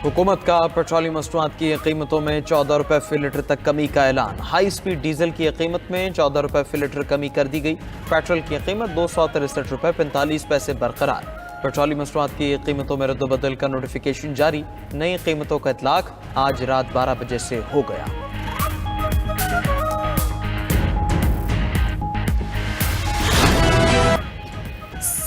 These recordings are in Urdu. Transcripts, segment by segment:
حکومت کا پیٹرولیم مصنوعات کی قیمتوں میں 14 روپے فی لیٹر تک کمی کا اعلان۔ ہائی سپیڈ ڈیزل کی قیمت میں 14 روپے فی لیٹر کمی کر دی گئی۔ پیٹرول کی قیمت 263 روپے 45 پیسے برقرار۔ پیٹرولیم مصنوعات کی قیمتوں میں رد و بدل کا نوٹیفیکیشن جاری۔ نئی قیمتوں کا اطلاق آج رات 12 بجے سے ہو گیا۔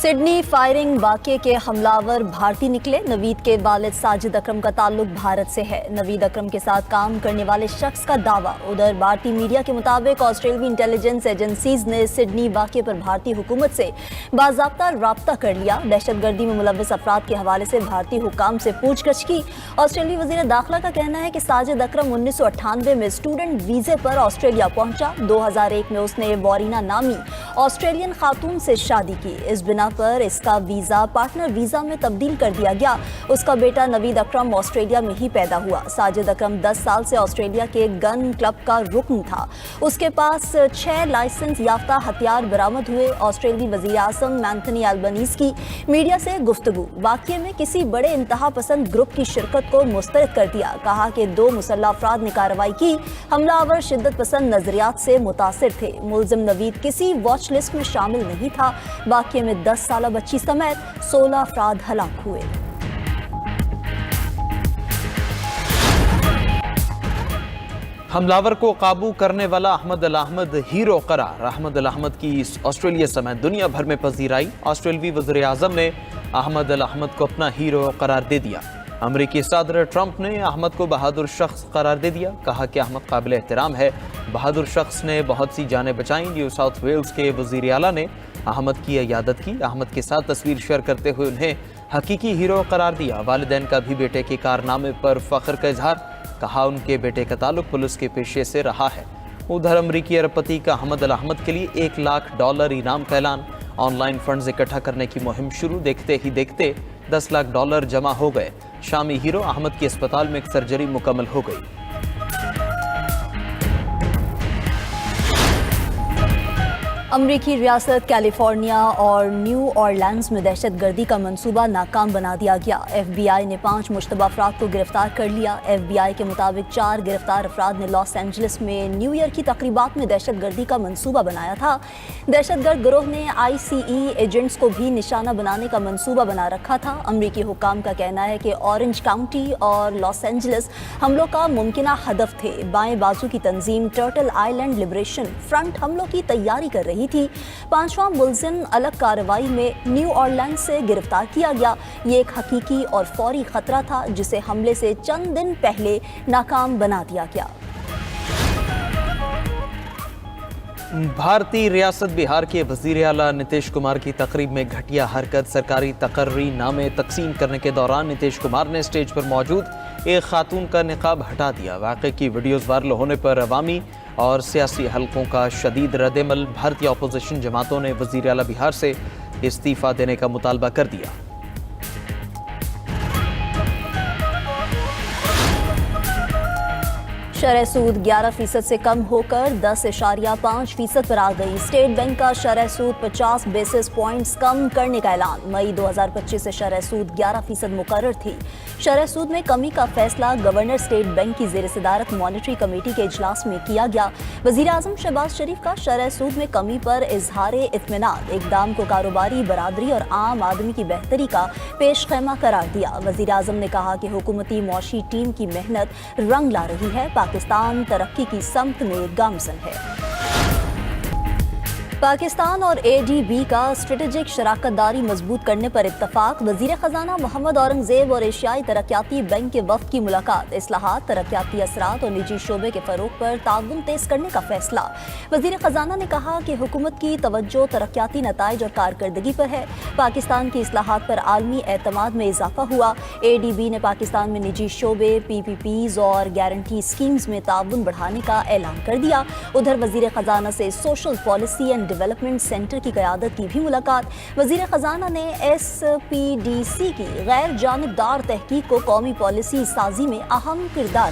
سڈنی فائرنگ واقعے کے حملاور بھارتی نکلے۔ نوید کے والد ساجد اکرم کا تعلق بھارت سے ہے۔ نوید اکرم کے ساتھ کام کرنے والے شخص کا دعویٰ۔ ادھر بھارتی میڈیا کے مطابق آسٹریلوی انٹیلیجنس ایجنسیز نے سڈنی واقعے پر بھارتی حکومت سے باضابطہ رابطہ کر لیا۔ دہشت گردی میں ملوث افراد کے حوالے سے بھارتی حکام سے پوچھ گچھ کی۔ آسٹریلوی وزیر داخلہ کا کہنا ہے کہ ساجد اکرم 1998 میں اسٹوڈنٹ ویزے پر آسٹریلیا پہنچا۔ 2001 میں اس نے وارینہ نامی آسٹریلین خاتون سے شادی کی۔ اس بنا پر اس کا ویزا پارٹنر ویزا میں تبدیل کر دیا گیا۔ اس کا بیٹا نوید اکرم آسٹریلیا میں ہی پیدا ہوا۔ ساجد اکرم 10 سال سے آسٹریلیا کے گن کلب کا رکن تھا۔ اس کے پاس 6 لائسنس یافتہ ہتھیار برآمد ہوئے۔ آسٹریلوی وزیر اعظم اینتھنی البنیز کی میڈیا سے گفتگو۔ واقعے میں کسی بڑے انتہا پسند گروپ کی شرکت کو مسترد کر دیا۔ کہا کہ 2 مسلح افراد نے کارروائی کی۔ حملہ آور شدت پسند نظریات سے متاثر تھے۔ ملزم نوید کسی واچ لسٹ میں شامل نہیں تھا۔ واقعے میں 10 سالہ بچی سمیت 16 افراد ہلاک ہوئے۔ حملاور کو قابو کرنے والا احمد الاحمد ہیرو قرار۔ احمد الاحمد کی آسٹریلیا سمیت دنیا بھر میں پذیرائی۔ آسٹریلوی وزیر اعظم نے احمد الاحمد کو اپنا ہیرو قرار دے دیا۔ امریکی صدر ٹرمپ نے احمد کو بہادر شخص قرار دے دیا۔ کہا کہ احمد قابل احترام ہے۔ بہادر شخص نے بہت سی جانیں بچائیں۔ نیو ساؤتھ ویلز کے وزیر اعلیٰ نے احمد کی عیادت کی۔ احمد کے ساتھ تصویر شیئر کرتے ہوئے انہیں حقیقی ہیرو قرار دیا۔ والدین کا بھی بیٹے کے کارنامے پر فخر کا اظہار۔ کہا ان کے بیٹے کا تعلق پولیس کے پیشے سے رہا ہے۔ ادھر امریکی ارب پتی کا احمد الاحمد کے لیے $1 لاکھ انعام کا اعلان۔ آن لائن فنڈز اکٹھا کرنے کی مہم شروع۔ دیکھتے ہی دیکھتے $10 لاکھ جمع ہو گئے۔ شامی ہیرو احمد کی اسپتال میں ایک سرجری مکمل ہو گئی۔ امریکی ریاست کیلیفورنیا اور نیو اورلینڈز میں دہشت گردی کا منصوبہ ناکام بنا دیا گیا۔ ایف بی آئی نے 5 مشتبہ افراد کو گرفتار کر لیا۔ ایف بی آئی کے مطابق 4 گرفتار افراد نے لاس اینجلس میں نیو ایئر کی تقریبات میں دہشت گردی کا منصوبہ بنایا تھا۔ دہشت گرد گروہ نے ICE ایجنٹس کو بھی نشانہ بنانے کا منصوبہ بنا رکھا تھا۔ امریکی حکام کا کہنا ہے کہ اورنج کاؤنٹی اور لاس اینجلس حملوں کا ممکنہ ہدف تھے۔ بائیں بازو کی تنظیم ٹرٹل آئی لینڈ لبریشن فرنٹ حملوں کی تیاری کر رہی تھی۔ 5واں ملزم الگ کارروائی میں نیو اورلینڈز سے گرفتار کیا گیا۔ یہ ایک حقیقی اور فوری خطرہ تھا جسے حملے سے چند دن پہلے ناکام بنا دیا گیا۔ بھارتی ریاست بہار کے وزیر اعلیٰ نتیش کمار کی تقریب میں گھٹیا حرکت۔ سرکاری تقرری نامے تقسیم کرنے کے دوران نتیش کمار نے اسٹیج پر موجود ایک خاتون کا نقاب ہٹا دیا۔ واقعے کی ویڈیوز وائرل ہونے پر عوامی اور سیاسی حلقوں کا شدید رد عمل۔ بھارتی اپوزیشن جماعتوں نے وزیر اعلیٰ بہار سے استعفیٰ دینے کا مطالبہ کر دیا۔ شرح سود 11% سے کم ہو کر 10.5% پر آ گئی۔ اسٹیٹ بینک کا شرح سود 50 بیسس پوائنٹس کم کرنے کا اعلان۔ مئی 2025 سے شرح سود 11% مقرر تھی۔ شرح سود میں کمی کا فیصلہ گورنر اسٹیٹ بینک کی زیر صدارت مانیٹری کمیٹی کے اجلاس میں کیا گیا۔ وزیر اعظم شہباز شریف کا شرح سود میں کمی پر اظہار اطمینان۔ اقدام کو کاروباری برادری اور عام آدمی کی بہتری کا پیش خیمہ قرار دیا۔ وزیر اعظم نے کہا کہ حکومتی معاشی ٹیم کی محنت رنگ لا رہی ہے۔ پاکستان ترقی کی سمت میں گامزن ہے۔ پاکستان اور ADB کا اسٹریٹجک شراکت داری مضبوط کرنے پر اتفاق۔ وزیر خزانہ محمد اورنگزیب اور ایشیائی ترقیاتی بینک کے وفد کی ملاقات۔ اصلاحات، ترقیاتی اثرات اور نجی شعبے کے فروغ پر تعاون تیز کرنے کا فیصلہ۔ وزیر خزانہ نے کہا کہ حکومت کی توجہ ترقیاتی نتائج اور کارکردگی پر ہے۔ پاکستان کی اصلاحات پر عالمی اعتماد میں اضافہ ہوا۔ ADB نے پاکستان میں نجی شعبے، PPPs اور گارنٹی اسکیمز میں تعاون بڑھانے کا اعلان کر دیا۔ ادھر وزیر خزانہ سے social policy and development centre کی قیادت کی بھی ملاقات۔ وزیر خزانہ نے SPDC کی غیر جانبدار تحقیق کو قومی پالیسی سازی میں اہم کردار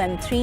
M3,